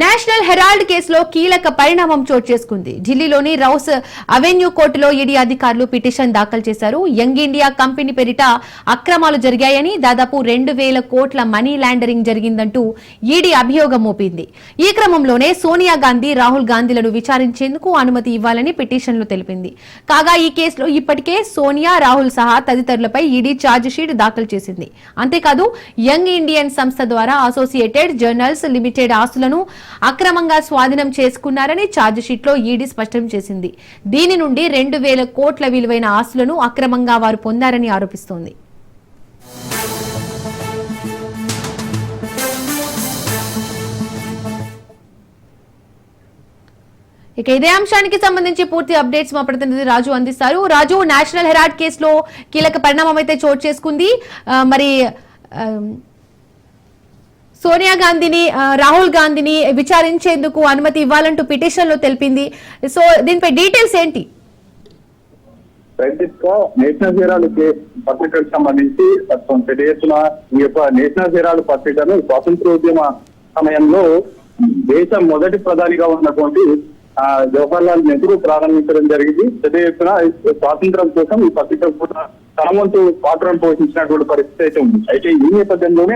National Herald కేసులో కీలక పరిణామం చోటు చేసుకుంది. ఢిల్లీలోని రౌస్ అవెన్యూ కోర్టులో ఈడీ అధికారులు పిటిషన్ దాఖలు చేశారు. యంగ్ ఇండియా కంపెనీ పేరిట అక్రమాలు జరిగాయని, దాదాపు 2,000 కోట్ల మనీ లాండరింగ్ జరిగిందంటూ ఈడీ అభియోగం మోపింది. ఈ క్రమంలోనే సోనియా గాంధీ, రాహుల్ గాంధీలను విచారించేందుకు అనుమతి ఇవ్వాలని పిటిషన్లో తెలిపింది. కాగా ఈ కేసులో ఇప్పటికే సోనియా, రాహుల్ సహా తదితరులపై ఈడీ ఛార్జిషీట్ దాఖలు చేసింది. అంతేకాదు యంగ్ ఇండియన్ సంస్థ ద్వారా అసోసియేటెడ్ జర్నల్స్ లిమిటెడ్ ఆస్తులను అక్రమంగా స్వాధీనం చేసుకున్నారని ఛార్జిషీట్ లో ఈడీ స్పష్టం చేసింది. దీని నుండి 2,000 కోట్ల విలువైన ఆస్తులను అక్రమంగా వారు పొందారని ఆరోపిస్తోంది. ఇక ఇదే అంశానికి సంబంధించి పూర్తి అప్డేట్స్ మా ప్రతినిధి రాజు అందిస్తారు. రాజు, నేషనల్ హెరాల్డ్ కేసులో కీలక పరిణామం అయితే చోటు చేసుకుంది. మరి సోనియా గాంధీని, రాహుల్ గాంధీని విచారించేందుకు అనుమతి ఇవ్వాలంటూ పిటిషన్ లో తెలిపింది. సో దీనిపై డీటెయిల్స్ ఏంటి? నేషనల్ హెరాల్డ్ పత్రికకు సంబంధించి పెద్ద ఎత్తున ఈ యొక్క నేషనల్ హెరాల్డ్ పత్రికను స్వాతంత్రోద్యమ సమయంలో దేశం మొదటి ప్రధానిగా ఉన్నటువంటి జవహర్లాల్ నెహ్రూ ప్రారంభించడం జరిగింది. పెద్ద ఎత్తున స్వాతంత్రం కోసం ఈ పత్రిక కూడా తన వంతు పాత్రను పోషించినటువంటి పరిస్థితి అయితే ఉంది. అయితే ఈ నేపథ్యంలోనే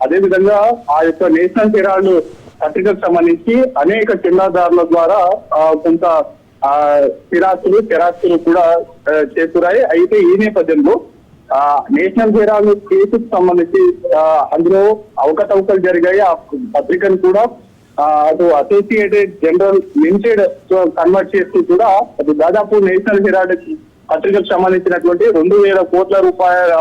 అదే విధంగా ఆ యొక్క నేషనల్ హెరాల్డ్ పత్రికకు సంబంధించి అనేక చందాదారుల ద్వారా కొంత స్థిరాస్తులు కూడా చేకూరాయి. అయితే ఈ నేపథ్యంలో నేషనల్ హెరాల్డ్ కేసుకు సంబంధించి అందులో అవకతవకలు జరిగాయి. ఆ పత్రికను కూడా అటు అసోసియేటెడ్ జనరల్ లిమిటెడ్ కన్వర్ట్ చేస్తూ కూడా అది దాదాపు నేషనల్ హెరాల్డ్ పత్రికకు సంబంధించినటువంటి 2,000 కోట్ల రూపాయల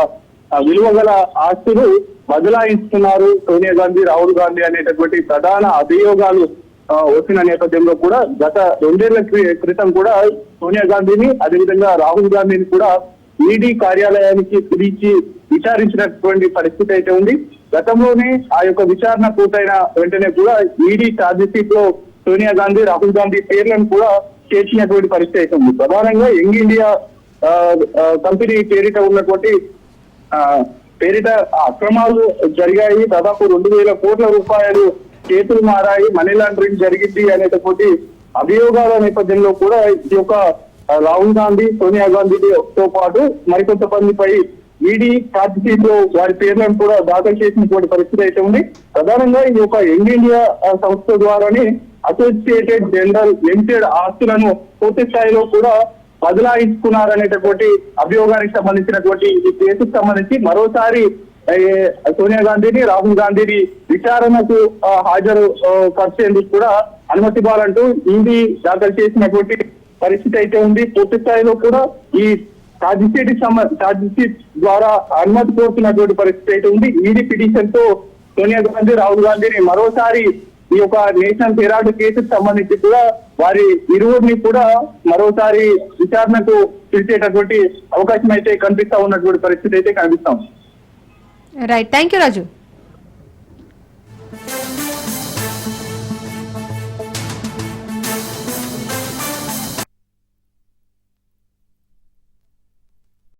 విలువ గల ఆస్తులు బదలాయిస్తున్నారు సోనియా గాంధీ, రాహుల్ గాంధీ అనేటటువంటి ప్రధాన అభియోగాలు వచ్చిన నేపథ్యంలో కూడా గత 2 ఏళ్ల క్రితం కూడా సోనియా గాంధీని, అదేవిధంగా రాహుల్ గాంధీని కూడా ఈడీ కార్యాలయానికి పిలిచి విచారించినటువంటి పరిస్థితి అయితే ఉంది. గతంలోనే ఆ యొక్క విచారణ పూర్తయిన వెంటనే కూడా ఈడీ ఛార్జిషీట్ లో సోనియా గాంధీ, రాహుల్ గాంధీ పేర్లను కూడా చేర్చినటువంటి పరిస్థితి అయితే ఉంది. ప్రధానంగా యంగ్ ఇండియా కంపెనీ పేరిట ఉన్నటువంటి పేరిట అక్రమాలు జరిగాయి. దాదాపు 2,000 కోట్ల రూపాయలు చేతులు మారాయి, మనీ లాండరింగ్ జరిగింది అనేటటువంటి అభియోగాల నేపథ్యంలో కూడా ఈ యొక్క రాహుల్ గాంధీ, సోనియా గాంధీతో పాటు మరికొంతమందిపై ఈడీ ఛార్జిషీట్ లో వారి పేర్లను కూడా దాఖలు చేసినటువంటి పరిస్థితి అయితే ఉంది. ప్రధానంగా ఈ యొక్క యంగ్ ఇండియా సంస్థ ద్వారానే అసోసియేటెడ్ జనరల్ లిమిటెడ్ ఆస్తులను పూర్తి స్థాయిలో కూడా బదలాయించుకున్నారనేటటువంటి అభియోగానికి సంబంధించినటువంటి ఈ కేసుకు సంబంధించి మరోసారి సోనియా గాంధీని, రాహుల్ గాంధీని విచారణకు హాజరు పరిచేందుకు కూడా అనుమతి ఇవ్వాలంటూ ఈడీ దాఖలు చేసినటువంటి పరిస్థితి అయితే ఉంది. పూర్తి స్థాయిలో కూడా ఈ ఛార్జిషీట్ ద్వారా అనుమతి కోరుతున్నటువంటి పరిస్థితి అయితే ఉంది. ఈడీ పిటిషన్ తో సోనియా గాంధీ, రాహుల్ గాంధీని మరోసారి ఈ యొక్క నేషనల్ హెరాల్డ్ కేసుకు సంబంధించి కూడా వారి ఇరువురిని కూడా మరోసారి విచారణకు పిలిచేటటువంటి అవకాశం అయితే కనిపిస్తా ఉన్నటువంటి పరిస్థితి అయితే కనిపిస్తాం. Right, thank you Raju.